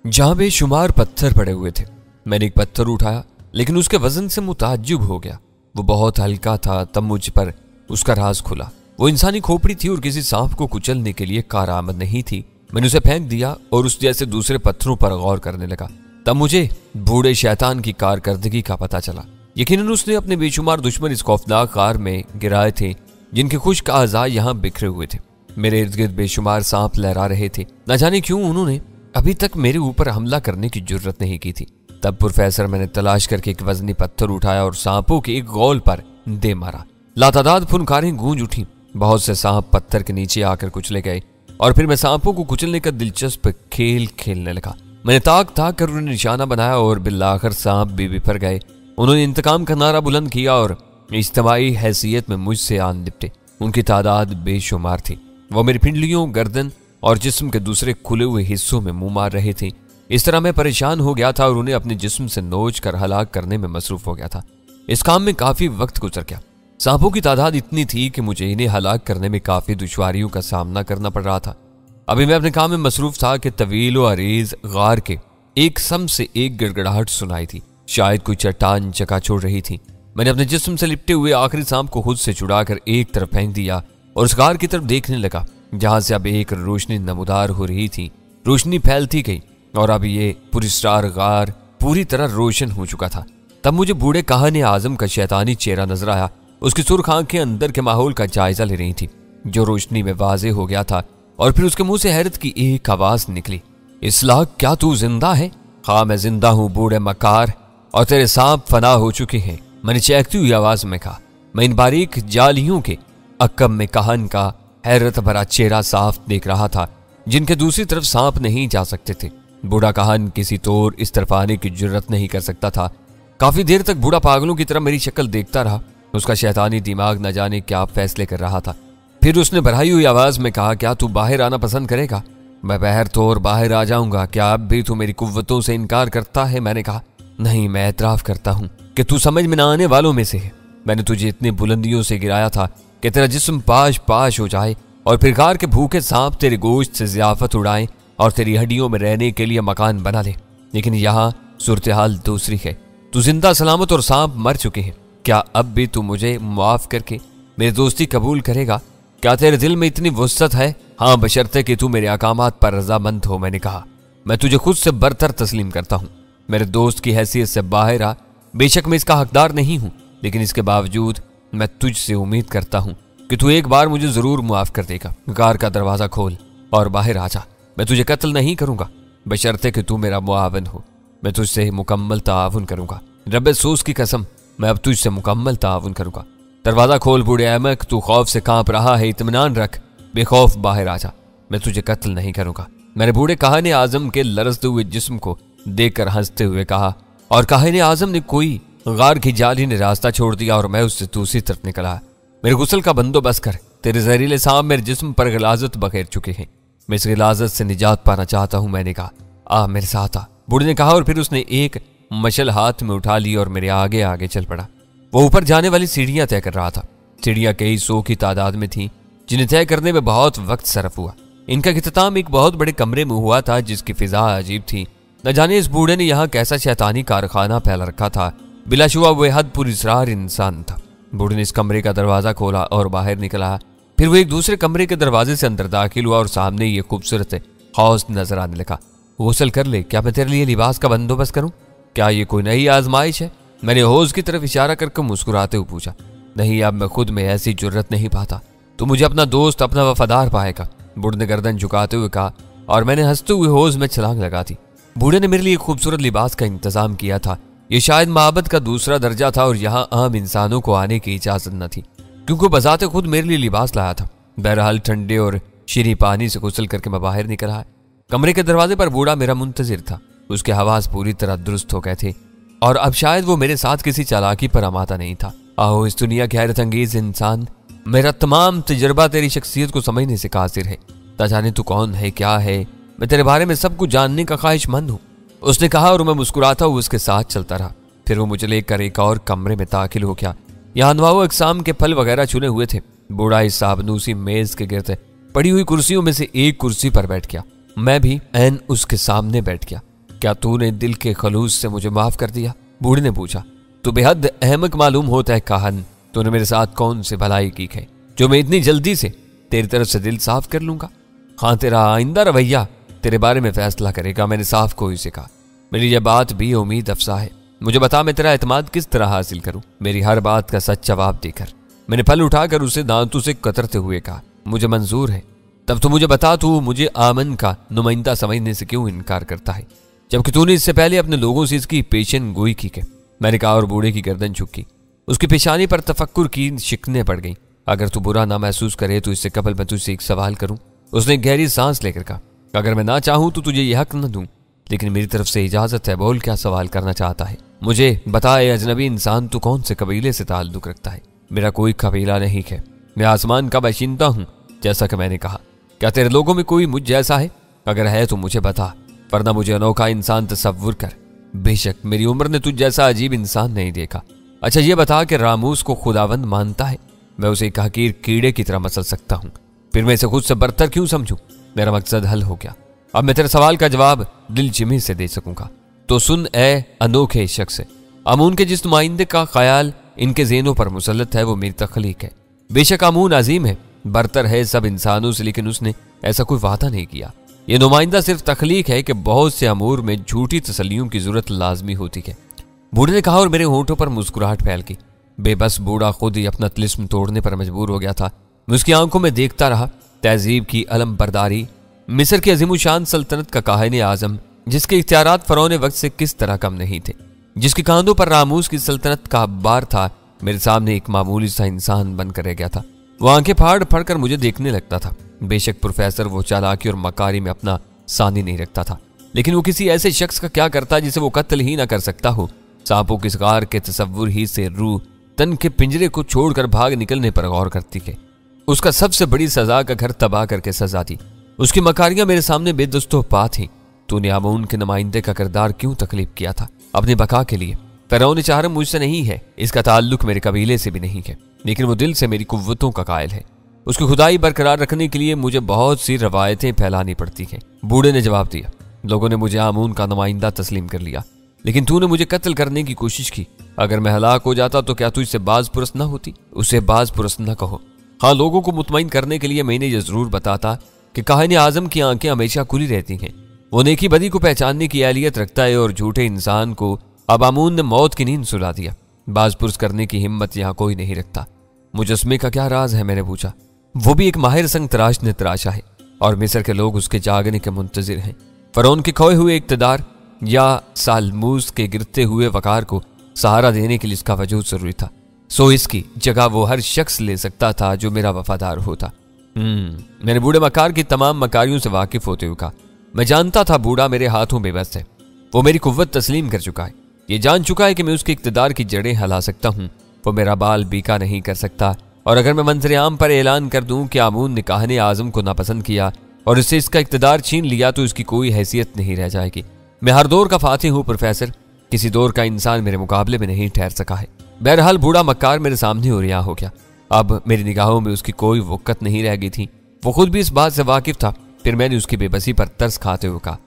जहां बेशुमार पत्थर पड़े हुए थे। मैंने एक पत्थर उठाया, लेकिन उसके वजन से मुताज्जुब हो गया। वो बहुत हल्का था। तब मुझ पर उसका राज खुला। वो इंसानी खोपड़ी थी और किसी सांप को कुचलने के लिए कारआमद नहीं थी। मैंने उसे फेंक दिया और उस जैसे दूसरे पत्थरों पर गौर करने लगा। तब मुझे बूढ़े शैतान की कारकर्दगी का पता चला। यकीनन उसने अपने बेशुमार दुश्मन इस खौफनाक कार में गिराए थे, जिनके खुश्क आज़ा यहाँ बिखरे हुए थे। मेरे इर्द गिर्द बेशुमार सांप लहरा रहे थे। न जाने क्यों उन्होंने अभी तक मेरे ऊपर हमला करने की जुर्रत नहीं की थी। तब प्रोफेसर मैंने तलाश करके एक वजनी पत्थर उठाया और सांपों के एक गोल पर दे मारा। लातादाद फुनकारें गूंज उठी। बहुत से सांप पत्थर के नीचे आकर कुचले गए और फिर मैं सांपों को कुचलने का दिलचस्प खेल खेलने लगा। मैंने ताक ताक कर उन्हें निशाना बनाया और बिलाखिर सांप भी बिफर गए। उन्होंने इंतकाम का नारा बुलंद किया और इज्तिमाई हैसियत में मुझसे आन निपटे। उनकी तादाद बेशुमार थी। वो मेरी पिंडलियों, गर्दन और जिस्म के दूसरे खुले हुए हिस्सों में मुंह मार रहे थे। इस तरह मैं परेशान हो गया था और उन्हें अपने जिस्म से नोच कर हलाक करने में मसरूफ हो गया था। इस काम में काफी वक्त गुजर गया। सांपों की तादाद इतनी थी कि मुझे इन्हें हलाक करने में काफी दुश्वारियों का सामना करना पड़ रहा था। अभी मैं अपने काम में मसरूफ था कि तवील व अरीज गार के एक सम से एक गिड़गिड़ाहट सुनाई थी। शायद कोई चट्टान चकाचौंध रही थी। मैंने अपने जिस्म से लिपटे हुए आखिरी सांप को खुद से छुड़ाकर एक तरफ फेंक दिया और उस गार की तरफ देखने लगा, जहां से अब एक रोशनी नमूदार हो रही थी। रोशनी फैलती गई और अब ये पुरस्कार गार पूरी तरह रोशन हो चुका था। तब मुझे बूढ़े कहानी आजम का शैतानी चेहरा नजर आया। उसकी सुर्ख आंखें अंदर के माहौल का जायजा ले रही थी, जो रोशनी में वाजे हो गया था। और फिर उसके मुंह से हैरत की एक आवाज निकली, इस्लाह, क्या तू जिंदा है? हाँ, मैं जिंदा हूँ बूढ़े मकार, और तेरे सांप फना हो चुके हैं। मैंने चहकती हुई आवाज में कहा। मैं इन बारीक जालियों के अकब में कहन का हैरत भरा चेहरा साफ देख रहा था, जिनके दूसरी तरफ सांप नहीं जा सकते थे। बूढ़ा कहन किसी तौर इस तरफ आने की जुर्रत नहीं कर सकता था। काफी देर तक बूढ़ा पागलों की तरह मेरी शक्ल देखता रहा। उसका शैतानी दिमाग न जाने क्या फैसले कर रहा था। फिर उसने बढ़ाई हुई आवाज में कहा, क्या तू बाहर आना पसंद करेगा? मैं बहर तौर बाहर आ जाऊंगा। क्या अब भी तू मेरी कुव्वतों से इनकार करता है? मैंने कहा, नहीं, मैं एतराफ करता हूं कि तू समझ में न आने वालों में से है। मैंने तुझे इतनी बुलंदियों से गिराया था कि तेरा जिस्म पाश पाश हो जाए और फिर गार के भूखे सांप तेरे गोश्त से ज़ियाफत उड़ाएं और तेरी हड्डियों में रहने के लिए मकान बना ले। लेकिन यहाँ सूरत हाल दूसरी है। तू जिंदा सलामत और सांप मर चुके हैं। क्या अब भी तू मुझे मुआफ करके मेरी दोस्ती कबूल करेगा? क्या तेरे दिल में इतनी वुसअत है? हाँ, बशर्ते कि तू मेरे अहकामात पर रजामंद हो। मैंने कहा, मैं तुझे खुद से बरतर तस्लीम करता हूँ। मेरे दोस्त की हैसियत से बाहर आ। बेशक मैं इसका हकदार नहीं हूँ, लेकिन इसके बावजूद मैं तुझसे उम्मीद करता हूँ कि तू एक बार मुझे जरूर मुआफ कर देगा। गार का दरवाजा खोल और बाहर आ जा। मैं तुझे कत्ल नहीं करूंगा, बशर्ते कि तू मेरा मुआवन हो। मैं तुझसे मुकम्मल ताउन करूंगा। रब्बे सूस की कसम, मैं अब तुझसे मुकम्मल ताउन करूंगा। दरवाजा खोल बूढ़े अहमक, तू खौफ से कांप रहा है, इत्मीनान रख, बेखौफ बाहर आ जा। मैं तुझे कत्ल नहीं करूंगा। मैंने बूढ़े कहानी आजम के लरजते हुए जिस्म को देखकर हंसते हुए कहा, और कहानी आजम ने कोई गार की जाली ने रास्ता छोड़ दिया और मैं उससे दूसरी तरफ निकल आया। मेरे गुस्ल का बंदोबस्त कर। तेरे जहरीले सांप मेरे जिस्म पर गिलाजत बखेर चुके हैं। मैं इस गिलाजत से निजात पाना चाहता हूं। मैंने कहा, आ मेरे साथ आ, बूढ़े ने कहा, और फिर उसने एक मशल हाथ में उठा ली और मेरे आगे आगे चल पड़ा। वो ऊपर जाने वाली सीढ़ियां तय कर रहा था। सीढ़ियां कई 100 की तादाद में थीं, जिन्हें तय करने में बहुत वक्त सरफ हुआ। इनका इख्तिताम एक बहुत बड़े कमरे में हुआ था, जिसकी फिजा अजीब थी। न जाने इस बूढ़े ने यहाँ कैसा शैतानी कारखाना फैला रखा था। बिलाशुबा बेहद पुरस्रार इंसान था। बूढ़े ने इस कमरे का दरवाजा खोला और बाहर निकला। फिर वो एक दूसरे कमरे के दरवाजे से अंदर दाखिल हुआ और सामने ये खूबसूरत हौस नजर आने लगा। गुस्ल कर ले, क्या मैं तेरे लिए लिबास का बंदोबस्त करूं? क्या ये कोई नई आजमाइश है? मैंने हौज की तरफ इशारा करके मुस्कुराते हुए पूछा। नहीं, अब मैं खुद में ऐसी जुर्रत नहीं पाता। तो मुझे अपना दोस्त, अपना वफादार पाएगा। बूढ़े ने गर्दन झुकाते हुए कहा और मैंने हंसते हुए हौज में छलांग लगा दी। बूढ़े ने मेरे लिए खूबसूरत लिबास का इंतजाम किया था। ये शायद माबद का दूसरा दर्जा था और यहाँ आम इंसानों को आने की इजाजत न थी, क्योंकि बजाते खुद मेरे लिए लिबास लाया था। बहरहाल ठंडे और शीरी पानी से गुस्ल करके मैं बाहर निकल आया। कमरे के दरवाजे पर बूढ़ा मेरा मुंतजिर था। उसके हवास पूरी तरह दुरुस्त हो गए थे और अब शायद वो मेरे साथ किसी चालाकी पर आमादा नहीं था। आओ, इस दुनिया के हैरत अंगेज इंसान, मेरा तमाम तजर्बा तेरी शख्सियत को समझने से कासिर है। ता जाने तू कौन है, क्या है, मैं तेरे बारे में सब कुछ जानने का ख्वाहिशमंद हूँ, उसने कहा और मैं मुस्कुराता हुआ उसके साथ चलता रहा। फिर वो मुझे लेकर एक और कमरे में दाखिल हो गया। यहाँ अनवाओ अक़साम के फल वगैरह चुने हुए थे। बूढ़ा इस साबनूसी मेज के गिर्द पड़ी हुई कुर्सियों में से एक कुर्सी पर बैठ गया। मैं भी ऐन उसके सामने बैठ गया। क्या तूने दिल के खलूस से मुझे माफ कर दिया? बूढ़े ने पूछा। तू बेहद अहमक मालूम होता है काहन। तूने मेरे साथ कौन सी भलाई की है जो मैं इतनी जल्दी से तेरी तरफ से दिल साफ कर लूंगा? हाँ, तेरा आइंदा रवैया तेरे बारे में फैसला करेगा, मैंने साफ कोई से कहा। मेरी यह बात भी उम्मीद अफसा है। मुझे बता, मैं तेरा एतमाद किस तरह हासिल करूं? मेरी हर बात का सच जवाब देकर मैंने फल उठाकर उसे दांतों से कतरते हुए कहा, मुझे मंजूर है। तब तो मुझे बता, तू मुझे आमन का नुमाइंदा समझने से क्यों इनकार करता है, जबकि तूने इससे पहले अपने लोगों से इसकी पेशन गोई की? मैंने कहा और बूढ़े की गर्दन झुकी। उसकी पेशानी पर तफक्कुर की शिकने पड़ गई। अगर तू बुरा ना महसूस करे तो इससे कबल मैं तुझसे एक सवाल करूं। उसने गहरी सांस लेकर कहा, अगर मैं ना चाहूं तो तुझे यह हक न दूं, लेकिन मेरी तरफ से इजाजत है। बोल, क्या सवाल करना चाहता है? मुझे बताए अजनबी इंसान, तू कौन से कबीले से ताल्लुक रखता है? मेरा कोई कबीला नहीं है, मैं आसमान का बाशिंदा हूं, जैसा कि मैंने कहा। क्या तेरे लोगों में कोई मुझ जैसा है? अगर है तो मुझे बता, वरना मुझे अनोखा इंसान तसव्वुर कर। बेशक मेरी उम्र ने तुझ जैसा अजीब इंसान नहीं देखा। अच्छा ये बता कि रामूस को खुदावंद मानता है? मैं उसे एक हकीर कीड़े की तरह मसल सकता हूं, फिर मैं इसे खुद से बरतर क्यों समझूं? मेरा मकसद हल हो गया। अब मैं तेरे सवाल का जवाब दिल जिमी से दे सकूंगा। तो सुन ए अनोखे शख्स, अमून के जिस नुमाइंदे का ख्याल इनके ज़हनों पर मुसल्लत है वो मेरी तख्लीक है। बेशक अमून अजीम है, बरतर है सब इंसानों से, लेकिन उसने ऐसा कोई वादा नहीं किया। यह नुमाइंदा सिर्फ तख्लीक है कि बहुत से अमूर में झूठी तसल्लियों की जरूरत लाजमी होती है। बूढ़े ने कहा और मेरे होंठों पर मुस्कुराहट फैल गई। बेबस बूढ़ा खुद ही अपना तिलिस्म तोड़ने पर मजबूर हो गया था। मैं उसकी आंखों में देखता रहा। तहजीब की अलम बरदारी, मिस्र की अजीमुशान सल्तनत का काहिन आजम, जिसके इख्तियारात फरौन वक्त से किस तरह कम नहीं थे, जिसके कांधों पर रामूस की सल्तनत का बार था, मेरे सामने एक मामूली सा इंसान बनकर रह गया था। वो आंखें फाड़ फाड़ कर मुझे देखने लगता था। बेशक प्रोफेसर वो चालाकी और मकारी में अपना सानी नहीं रखता था, लेकिन वो किसी ऐसे शख्स का क्या करता जिसे वो कत्ल ही ना कर सकता हो। सांपों की शिकार के तसव्वुर ही से रूह तन के पिंजरे को छोड़कर भाग निकलने पर गौर करती है। उसका सबसे बड़ी सजा का घर तबाह करके सजा दी। उसकी मकारियां मेरे सामने बेदस्तों पा थी। तूने आमून के नुमाइंदे का किरदार क्यों तकलीफ किया था? अपने बका के लिए। फरौन चाहरम मुझसे नहीं है, इसका ताल्लुक मेरे कबीले से भी नहीं है, लेकिन वो दिल से मेरी कुव्वतों का कायल है। उसकी खुदाई बरकरार रखने के लिए मुझे बहुत सी रवायतें फैलानी पड़ती हैं। बूढ़े ने जवाब दिया, लोगों ने मुझे आमून का नुमाइंदा तस्लीम कर लिया, लेकिन तूने मुझे कत्ल करने की कोशिश की। अगर मैं हलाक हो जाता तो क्या तू इससे बाज पुरस न होती? उसे बाज पुरस न कहो। हाँ, लोगों को मुतमईन करने के लिए मैंने यह जरूर बताता कि काहिन आजम की आंखें हमेशा खुली रहती हैं। वो नेकी बदी को पहचानने की एहलियत रखता है और झूठे इंसान को अब आमून ने मौत की नींद सुला दिया। बाज पुरस करने की हिम्मत यहाँ कोई नहीं रखता। मुजस्मे का क्या राज है? मैंने पूछा। वो भी एक माहिर संग तराश ने तराशा है और मिस्र के लोग उसके जागने के मुंतजिर हैं। फरौन के खोए हुए इक्तदार या सालमूस के गिरते हुए वकार को सहारा देने के लिए इसका वजूद जरूरी था। सो इसकी जगह वो हर शख्स ले सकता था जो मेरा वफादार होता। मैंने बूढ़े मकार की तमाम मकारियों से वाकिफ होते हुए कहा, मैं जानता था बूढ़ा मेरे हाथों बेबस है। वो मेरी कुव्वत तस्लीम कर चुका है। ये जान चुका है कि मैं उसके इक्तदार की जड़ें हिला सकता हूँ। वो मेरा बाल बीका नहीं कर सकता। और अगर मैं मंजर आम पर ऐलान कर दूं कि आमून ने काहिन आजम को नापसंद किया और इससे इसका इक्तदार छीन लिया तो इसकी कोई हैसियत नहीं रह जाएगी। मैं हर दौर का फातिह हूँ प्रोफेसर, किसी दौर का इंसान मेरे मुकाबले में नहीं ठहर सका है। बहरहाल बूढ़ा मक्कार मेरे सामने हो रिहा हो गया। अब मेरी निगाहों में उसकी कोई वक़्त नहीं रह गई थी। वो खुद भी इस बात से वाकिफ था। फिर मैंने उसकी बेबसी पर तरस खाते हुए कहा,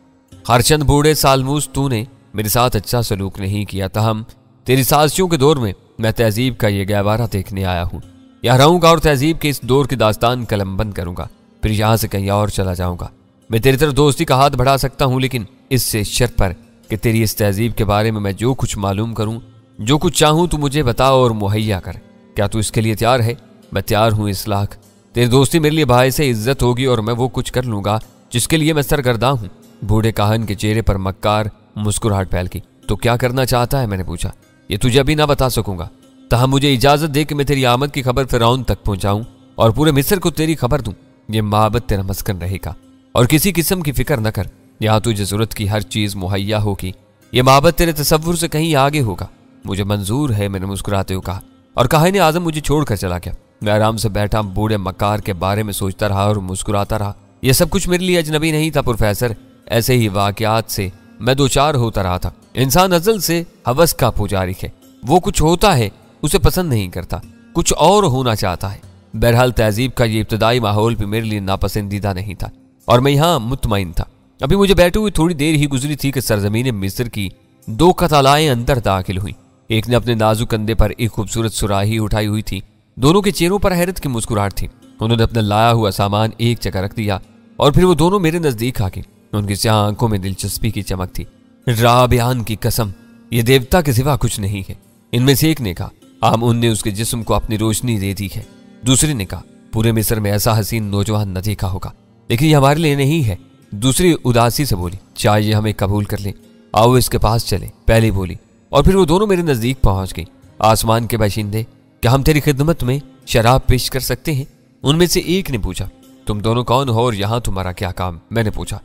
हरचंद बूढ़े सालमूस, तूने मेरे साथ अच्छा सलूक नहीं किया, तहम तेरी साजिशों के दौर में मैं तहजीब का ये गहवारा देखने आया हूँ। यहाँ रहूंगा और तहजीब के इस दौर की दास्तान कलमबंद करूंगा, फिर यहाँ से कहीं और चला जाऊंगा। मैं तेरी तरफ दोस्ती का हाथ बढ़ा सकता हूँ, लेकिन इससे शर्त पर कि तेरी इस तहजीब के बारे में मैं जो कुछ मालूम करूँ, जो कुछ चाहूँ तू मुझे बता और मुहैया कर। क्या तू इसके लिए तैयार है? मैं तैयार हूँ इस लाख। तेरी दोस्ती मेरे लिए बायस इज्जत होगी और मैं वो कुछ कर लूंगा जिसके लिए मैं सरगर्दा हूँ। बूढ़े काहन के चेहरे पर मक्कार मुस्कुराहट फैल गई। तो क्या करना चाहता है? मैंने पूछा। ये तुझे अभी ना बता सकूंगा, तहाँ मुझे इजाजत दे कि मैं तेरी आमद की खबर फिरौन तक पहुंचाऊं और पूरे मिस्र को तेरी खबर दूं। ये माबद तेरा मस्कन रहेगा और किसी किस्म की फिक्र न कर। यहाँ तुझे जरूरत की हर चीज मुहैया होगी। ये माबद तेरे तसव्वुर से कहीं आगे होगा। मुझे मंजूर है, मैंने मुस्कुराते हुए कहा और काहिन आजम मुझे छोड़कर चला गया। मैं आराम से बैठा बूढ़े मक्कार के बारे में सोचता रहा और मुस्कुराता रहा। यह सब कुछ मेरे लिए अजनबी नहीं था प्रोफेसर। ऐसे ही वाकयात से मैं दो चार होता रहा था। इंसान अजल से हवस का पुजारी है। वो कुछ होता है उसे पसंद नहीं करता, कुछ और होना चाहता है। बहरहाल तहजीब का ये इब्तदाई माहौल भी मेरे लिए नापसंदीदा नहीं था और मैं यहाँ मुतमईन था। अभी मुझे बैठे हुए थोड़ी देर ही गुजरी थी कि सरजमीन मिस्र की दो कतालाएं अंदर दाखिल हुई। एक ने अपने नाजुक कंधे पर एक खूबसूरत सुराही उठाई हुई थी। दोनों के चेहरों पर हैरत की मुस्कुराहट थी। उन्होंने अपना लाया हुआ सामान एक जगह रख दिया और फिर वो दोनों मेरे नजदीक आ गए। उनकी स्याह आंखों में दिलचस्पी की चमक थी। राबियान की कसम, ये देवता के सिवा कुछ नहीं है। इनमें से एक ने कहा, आमून ने उसके जिस्म को अपनी रोशनी दे दी है। दूसरे ने कहा, पूरे मिस्र में ऐसा हसीन नौजवान न देखा होगा, लेकिन ये हमारे लिए नहीं है। दूसरी उदासी से बोली, चाहिए हमें कबूल कर ले, आओ इसके पास चले, पहले बोली। और फिर वो दोनों मेरे नजदीक पहुंच गई। आसमान के बाशिंदे, क्या हम तेरी खिदमत में शराब पेश कर सकते हैं? उनमें से एक ने पूछा, तुम दोनों कौन हो और यहाँ तुम्हारा क्या काम? मैंने पूछा,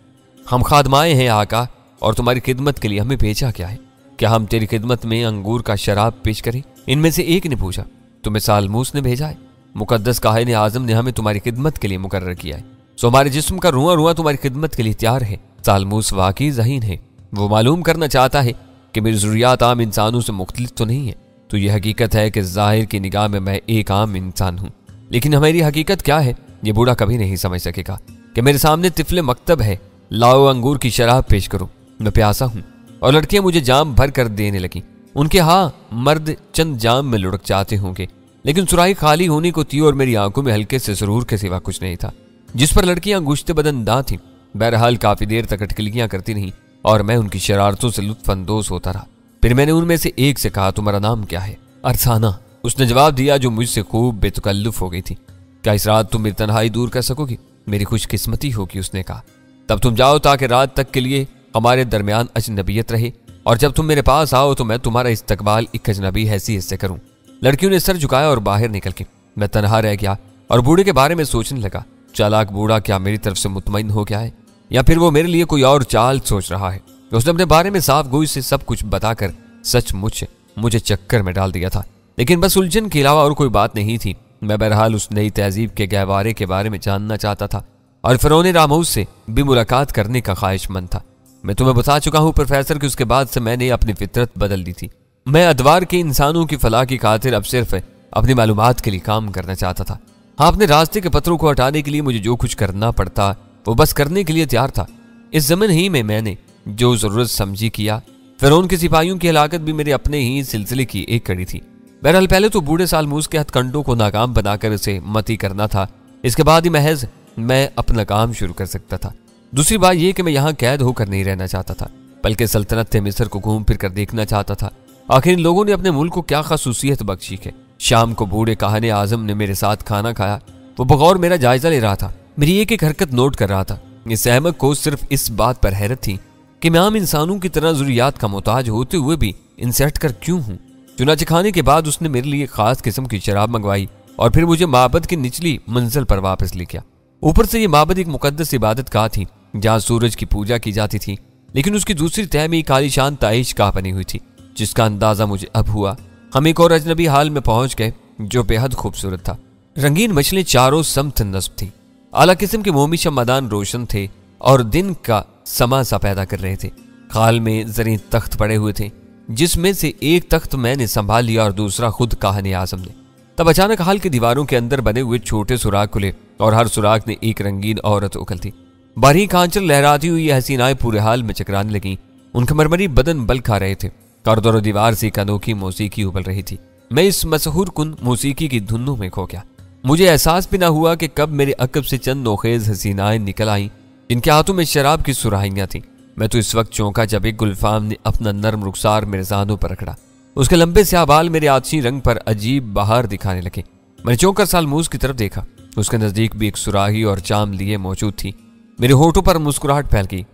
हम खादमाए हैं आका, और तुम्हारी खिदमत के लिए हमें भेजा क्या है? क्या हम तेरी खिदमत में अंगूर का शराब पेश करें? इनमें से एक ने पूछा, तुम्हें सालमूस ने भेजा है? मुकद्दस काहिन आजम ने हमें तुम्हारी खिदमत के लिए मुकर्रर किया है, सो हमारे जिस्म का रुआ रुआ तुम्हारी खिदमत के लिए तैयार है। सालमूस वाकई ज़हीन है। वो मालूम करना चाहता है कि मेरी ज़रूरियात आम इंसानों से मुख्तलिफ तो नहीं है। तो यह हकीकत है कि ज़ाहिर की निगाह में मैं एक आम इंसान हूँ, लेकिन हमारी हकीकत क्या है ये बूढ़ा कभी नहीं समझ सकेगा। कि मेरे सामने तिफले मकतब है, लाओ अंगूर की शराब पेश करो, मैं प्यासा हूँ। और लड़कियां मुझे जाम भर कर देने लगी। उनके हाँ मर्द चंद जाम में लुढ़क जाते होंगे, लेकिन सुराही खाली होने को थी और मेरी आंखों में हल्के से सुरूर के सिवा कुछ नहीं था, जिस पर लड़कियां गुश्ते बदन दां थीं। बहरहाल काफी देर तक अटकलियां करती रहीं और मैं उनकी शरारतों से लुत्फानंदोज होता रहा। फिर मैंने उनमें से एक से कहा, तुम्हारा नाम क्या है? अरसाना, उसने जवाब दिया, जो मुझसे खूब बेतकल्लुफ हो गई थी। क्या इस रात तुम मेरी तन्हाई दूर कर सकोगी? मेरी खुशकिस्मती होगी, उसने कहा। तब तुम जाओ ताकि रात तक के लिए हमारे दरमियान अजनबियत रहे, और जब तुम मेरे पास आओ तो मैं तुम्हारा इस्तकबाल एक अजनबी हैसियत से करूं। लड़कियों ने सर झुकाया और बाहर निकल के मैं तनहा रह गया और बूढ़े के बारे में सोचने लगा। चालाक बूढ़ा क्या मेरी तरफ से मुतमईन हो गया है, या फिर वो मेरे लिए कोई और चाल सोच रहा है? उसने अपने बारे में साफ गोई से सब कुछ बताकर सचमुच मुझे चक्कर में डाल दिया था, लेकिन बस उलझन के अलावा और कोई बात नहीं थी। मैं बहरहाल उस नई तहजीब के गहवारे के बारे में जानना चाहता था और फिरौन रामौस से भी मुलाकात करने का ख्वाहिशमंद था। मैं तुम्हें बता चुका हूँ प्रोफेसर कि उसके बाद से मैंने अपनी फितरत बदल दी थी। मैं अदवार के इंसानों की फलाह की खातिर अब सिर्फ अपनी मालूमात के लिए काम करना चाहता था। हाँ, अपने रास्ते के पत्थरों को हटाने के लिए मुझे जो कुछ करना पड़ता वो बस करने के लिए तैयार था। इस ज़मीन ही में मैंने जो ज़रूरत समझी किया। फिरौन के सिपाहियों की हलाकत भी मेरे अपने ही सिलसिले की एक कड़ी थी। बहरहाल पहले तो बूढ़े सालमूस के हथकंडों को नाकाम बनाकर इसे मती करना था, इसके बाद ही महज मैं अपना काम शुरू कर सकता था। दूसरी बात यह कि मैं यहाँ कैद होकर नहीं रहना चाहता था, बल्कि सल्तनत मिस्र को घूम फिर कर देखना चाहता था। आखिर इन लोगों ने अपने मुल्क को क्या खासूसियत बख्शी है। शाम को बूढ़े काहने आजम ने मेरे साथ खाना खाया। वो बगौर मेरा जायजा ले रहा था, मेरी एक एक हरकत नोट कर रहा था। इस अहमक को सिर्फ इस बात पर हैरत थी कि मैं आम इंसानों की तरह ज़रूरियात का मोहताज होते हुए भी इनसे हट कर क्यों हूँ। चुनाचे खाने के बाद उसने मेरे लिए खास किस्म की शराब मंगवाई और फिर मुझे माबद की निचली मंजिल पर वापस ले गया। ऊपर से ये माबद एक मुकद्दस इबादत गाह थी जहाँ सूरज की पूजा की जाती थी, लेकिन उसकी दूसरी तह में एक आलीशान ताइश गाह बनी हुई थी, जिसका अंदाजा मुझे अब हुआ। हम एक और अजनबी हाल में पहुंच गए जो बेहद खूबसूरत था। रंगीन मछलियां चारों समत नस्ब थी, आला किस्म के मोमी शमदान रोशन थे और दिन का समा सा पैदा कर रहे थे। खाल में जरी तख्त पड़े हुए थे, जिसमें से एक तख्त मैंने संभाल लिया और दूसरा खुद काहने आजम ने। तब अचानक हाल की दीवारों के अंदर बने हुए छोटे सुराख खुले और हर सुराख ने एक रंगीन औरत उकल थी। बारीक आंचल लहराती हुई ये हसीनाएं पूरे हाल में चकराने लगी। उनके मरमरी बदन बल खा रहे थे और दौर दीवार से एक अनोखी मौसीकी उबल रही थी। मैं इस मशहूर कुन मौसीकी की धुनों में खो गया। मुझे एहसास भी ना हुआ कि कब मेरे अकब से चंद नोखेज हसीनाएं निकल आईं, जिनके हाथों में शराब की सुराहियां थीं। मैं तो इस वक्त चौंका जब एक गुलफाम ने अपना नर्म रुखसार मेरे जानों पर रखड़ा। उसके लंबे स्याह बाल मेरे आतशी रंग पर अजीब बहार दिखाने लगे। मैंने चौंक कर सालमूस की तरफ देखा। उसके नजदीक भी एक सुराही और चाम लिए मौजूद थी। मेरे होठों पर मुस्कुराहट फैल गई।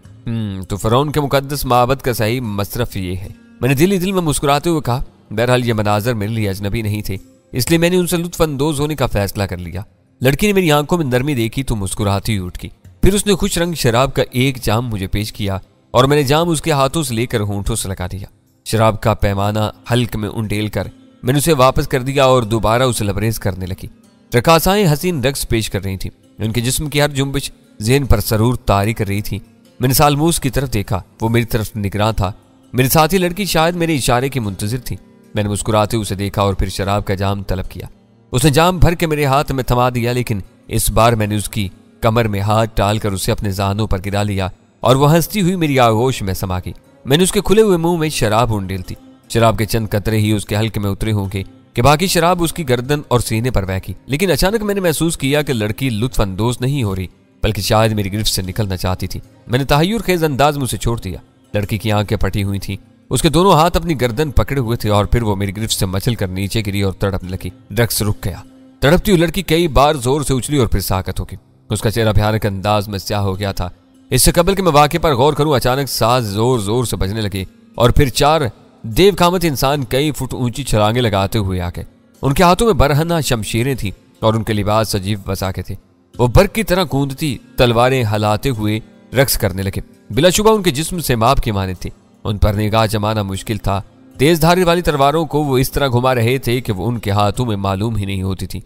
तो फिरौन के मुकद्दस माबद का सही मसरफ ये है, मैंने दिल ही दिल में मुस्कुराते हुए कहा। बहरहाल ये मनाजर मेरे लिए अजनबी नहीं थे, इसलिए मैंने उनसे लुत्फानंदोज होने का फैसला कर लिया। लड़की ने मेरी आंखों में नरमी देखी तो मुस्कुराती हुई उठ गई। फिर उसने खुश रंग शराब का एक जाम मुझे पेश किया और मैंने जाम उसके हाथों से लेकर होंठों से लगा दिया। शराब का पैमाना हल्क में उंडेल कर मैंने उसे वापस कर दिया और दोबारा उसे लबरेज करने लगी। रकासाएं हसीन रक्स पेश कर रही थी, उनके जिस्म की हर जुम्बिश ज़हन पर सरूर तारी कर रही थी। मैंने सालमूस की तरफ देखा, वो मेरी तरफ निगरान था। मेरी साथी लड़की शायद मेरे इशारे की मुंतजिर थी। मैंने मुस्कुराते उसे देखा और फिर शराब का जाम तलब किया। उसने जाम भर के मेरे हाथ में थमा दिया, लेकिन इस बार मैंने उसकी कमर में हाथ डालकर उसे अपने जानों पर गिरा लिया और वह हंसती हुई मेरी आगोश में समा गई। मैंने उसके खुले हुए मुंह में शराब उंडेल दी। शराब के चंद कतरे ही उसके हल्के में उतरे होंगे कि बाकी शराब उसकी गर्दन और सीने पर बहकी। लेकिन अचानक मैंने महसूस किया कि लड़की लुत्फ अंदोज नहीं हो रही, बल्कि शायद मेरी गिरफ्त से निकलना चाहती थी। मैंने तहय्युर खेज अंदाज मुझे छोड़ दिया। लड़की की आंखें फटी हुई थी, उसके दोनों हाथ अपनी गर्दन पकड़े हुए थे और फिर वो मेरी गिरफ्त से मचल कर नीचे गिरी और तड़पने लगी। ड्रग्स रुक गया। तड़पती हुई लड़की कई बार जोर से उछली और फिर साकत हो गई। उसका चेहरा भयानक अंदाज में स्याह हो गया था। इससे कबल कि मैं वाक़े पर गौर करूं, अचानक सांस जोर जोर से बजने लगी और फिर 4 देवकामत इंसान कई फुट ऊंची छलांगे लगाते हुए आ गए। उनके हाथों में बरहना शमशीरें थी और उनके लिबास अजीब वसा के थे। वो बर्क की तरह कूदती तलवारें हलाते हुए रक्स करने लगे। बिलाशुबा उनके जिस्म से माप की माने थी। उन पर निगाह जमाना मुश्किल था। तेज धारी वाली तलवारों को वो इस तरह घुमा रहे थे कि वो उनके हाथों में मालूम ही नहीं होती थी।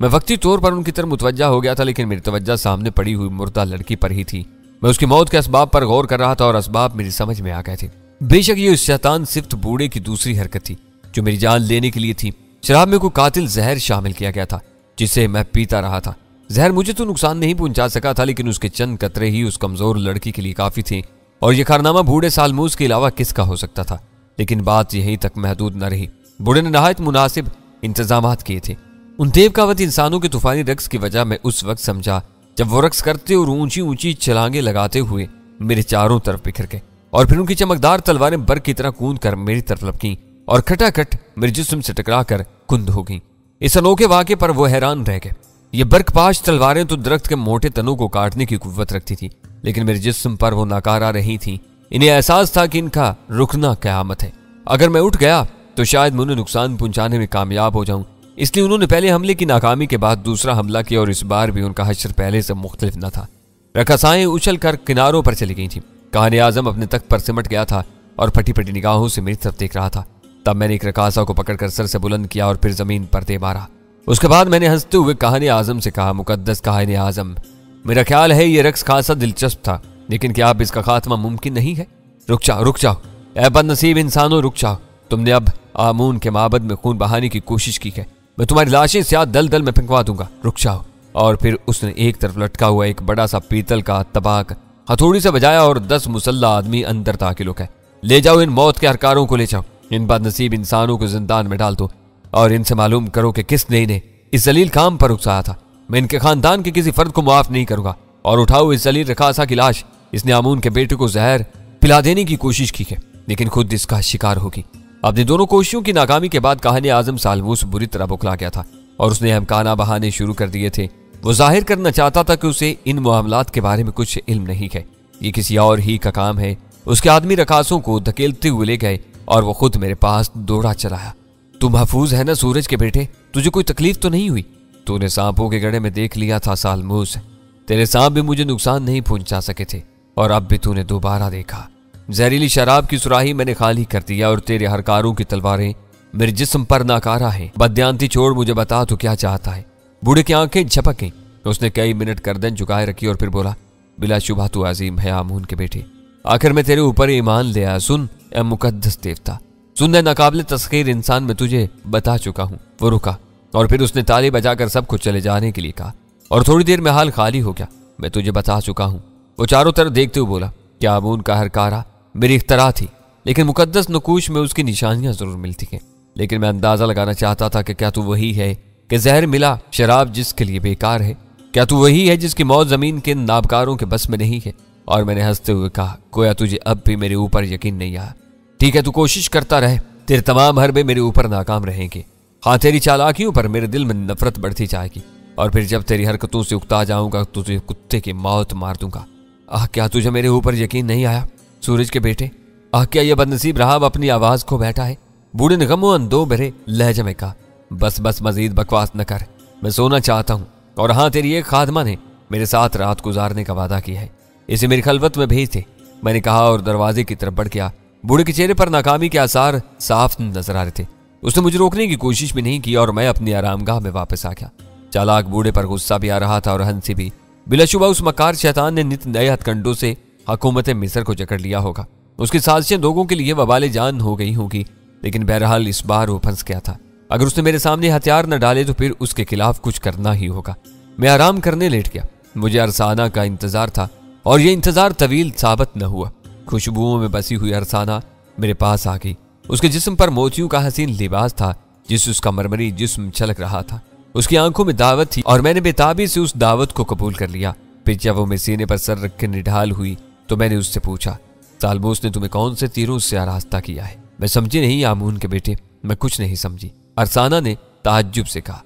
मैं वक्ती तौर पर उनकी तरफ मुतवज्जा हो गया था, लेकिन मेरी तवज्जा सामने पड़ी हुई मुर्दा लड़की पर ही थी। मैं उसकी मौत के असबाब पर गौर कर रहा था और असबाब मेरी समझ में आ गए थे। बेशक ये उस शैतान सिफ्त बूढ़े की दूसरी हरकत थी जो मेरी जान लेने के लिए थी। शराब में कोई कातिल जहर शामिल किया गया था जिसे मैं पीता रहा था। जहर मुझे तो नुकसान नहीं पहुंचा सका था, लेकिन उसके चंद कतरे ही उस कमजोर लड़की के लिए काफी थे। और यह कारनामा बूढ़े सालमूस के अलावा किसका हो सकता था। लेकिन बात यहीं तक महदूद न रही। बूढ़े ने नहायत मुनासिब इंतजामात किए थे। उन देवकावत इंसानों के तूफानी रक्स की वजह मैं उस वक्त समझा जब वो रक्स करते और ऊंची ऊंची छलांगे लगाते हुए मेरे चारों तरफ बिखर गए और फिर उनकी चमकदार तलवारें बर्क की तरह कूद कर मेरी तरफ लपकीं और खटाखट मेरे जिस्म से टकरा कर कुंद हो गईं। इस अनोखे वाक़े पर वो हैरान रह गए। ये बर्कपाश तलवारें तो दरख्त के मोटे तनों को काटने की कुव्वत रखती थी, लेकिन मेरे जिस्म पर वो नाकार आ रही थी। इन्हें एहसास था कि इनका रुकना क़यामत है। अगर मैं उठ गया तो शायद मैं उन्हें नुकसान पहुंचाने में कामयाब हो जाऊं। इसलिए उन्होंने पहले हमले की नाकामी के बाद दूसरा हमला किया और इस बार भी उनका हश्र पहले से मुख्तलिफ न था। रकासाएं उछल कर किनारों पर चली गई थी। काहने आजम अपने तख्त पर सिमट गया था और फटी फटी निगाहों से मेरी तरफ देख रहा था। तब मैंने एक रकासा को पकड़कर सर से बुलंद किया और फिर जमीन पर दे मारा। उसके बाद मैंने हंसते हुए काहने आजम से कहा, मुकद्दस काहने आजम, मेरा ख्याल है ये रक्स खासा दिलचस्प था, लेकिन क्या अब इसका खात्मा मुमकिन नहीं है? रुक जाओ ऐ बदनसीब इंसानों, रुक जाओ। तुमने अब आमून के माबद में खून बहाने की कोशिश की है। मैं तुम्हारी लाशें स्याह दल दल में फेंकवा दूंगा। रुक जाओ। और फिर उसने एक तरफ लटका हुआ एक बड़ा सा पीतल का तबाक हथौड़ी से बजाया और 10 मुसल्ला आदमी अंदर दाखिल हो गए। ले जाओ इन मौत के हरकारों को, ले जाओ इन बदनसीब इंसानों को जिंदान में डाल दो और इनसे मालूम करो कि किसने इन्हें इस जलील काम पर उकसाया था। मैं इनके खानदान के किसी फर्द को माफ नहीं करूंगा। और उठाओ इस जलील रकासा की लाश। इसने आमून के बेटे को जहर पिला देने की कोशिश की है, लेकिन खुद इसका शिकार होगी। अपनी दोनों कोशिशों की नाकामी के बाद काहने आजम सालमूस बुरी तरह बुखला गया था और उसने अहमकाना बहाने शुरू कर दिए थे। वो जाहिर करना चाहता था कि उसे इन मामलात के बारे में कुछ इल्म नहीं है, ये किसी और ही का काम है। उसके आदमी रकासों को धकेलते हुए ले गए और वो खुद मेरे पास दौड़ा चलाया। तू महफूज है ना सूरज के बेटे? तुझे कोई तकलीफ तो नहीं हुई? तूने सांपों के गड़े में देख लिया था सालमूस। तेरे सांप भी मुझे नुकसान नहीं पहुंचा सके थे और अब भी तूने दोबारा देखा। जहरीली शराब की सुराही मैंने खाली कर दिया और तेरे हरकारों की तलवारें मेरे जिस्म पर नाकारा है। बदयांती छोड़, मुझे बता तू क्या चाहता है। बूढ़े की आंखें झपक गईं। उसने कई मिनट गर्दन झुकाए रखी और फिर बोला, बिलाशुबा तू अजीम है आमून के बेटे। आखिर मैं तेरे ऊपर ईमान ले आया। सुन ए मुकद्दस देवता, सुन ए नाकाबिल तस्खीर इंसान, मैं तुझे बता चुका हूँ। वो रुका और फिर उसने ताली बजाकर सबको चले जाने के लिए कहा और थोड़ी देर में हाल खाली हो गया। मैं तुझे बता चुका हूँ। वो चारों तरफ देखते हुए बोला, क्या आमून का हरकारा मेरी इख्तरा थी, लेकिन मुकद्दस नकूश में उसकी निशानियां जरूर मिलती हैं। लेकिन मैं अंदाजा लगाना चाहता था कि क्या तू वही है कि जहर मिला शराब जिसके लिए बेकार है? क्या तू वही है जिसकी मौत जमीन के नाबकारों के बस में नहीं है? और मैंने हंसते हुए कहा, गोया तुझे अब भी मेरे ऊपर यकीन नहीं आया। ठीक है, तू कोशिश करता रहे, तेरे तमाम हरबे मेरे ऊपर नाकाम रहेंगे। हाँ, तेरी चालाकियों पर मेरे दिल में नफरत बढ़ती जाएगी और फिर जब तेरी हरकतों से उकता जाऊंगा तुझे कुत्ते की मौत मार दूंगा। आह, क्या तुझे मेरे ऊपर यकीन नहीं आया सूरज के बेटे? आह, क्या यह बदनसीब राहब अपनी आवाज को बैठा है? बूढ़े ने गमो अंदो भरे लहजे में कहा, बस बस मजीद बकवास न कर, मैं सोना चाहता हूँ। और हाँ, तेरी एक खादमा ने मेरे साथ रात गुजारने का वादा किया है, इसे मेरी खलवत में भेज दे। मैंने कहा और दरवाजे की तरफ बढ़ गया। बूढ़े के चेहरे पर नाकामी के आसार साफ नजर आ रहे थे। उसने मुझे रोकने की कोशिश भी नहीं की और मैं अपनी आरामगाह में वापस आ गया। चालाक बूढ़े पर गुस्सा भी आ रहा था और हंसी भी। बिलाशुबा उस मकार शैतान ने नित नए हथकंडों से हुकूमत मिस्र को जकड़ लिया होगा। उसकी साजिशें लोगों के लिए वबाले जान हो गई होगी, लेकिन बहरहाल इस बार वो फंस गया था। अगर उसने मेरे सामने हथियार न डाले तो फिर उसके खिलाफ कुछ करना ही होगा। मैं आराम करने लेट गया। मुझे अरसाना का इंतजार था और ये इंतजार तवील साबित न हुआ। खुशबुओं में बसी हुई अरसाना मेरे पास आ गई। उसके जिस्म पर मोतियों का हसीन लिबास था, जिस उसका मरमरी जिस्म छलक रहा था। उसकी आंखों में दावत थी और मैंने बेताबी से उस दावत को कबूल कर लिया। फिर जब वो मेरे सीने पर सर रख के निढाल हुई तो मैंने उससे पूछा, सालबोस ने तुम्हें कौन से तीरों से आरास्ता किया है? मैं समझी नहीं आमून के बेटे, मैं कुछ नहीं समझी, अरसाना ने ताज्जुब से कहा।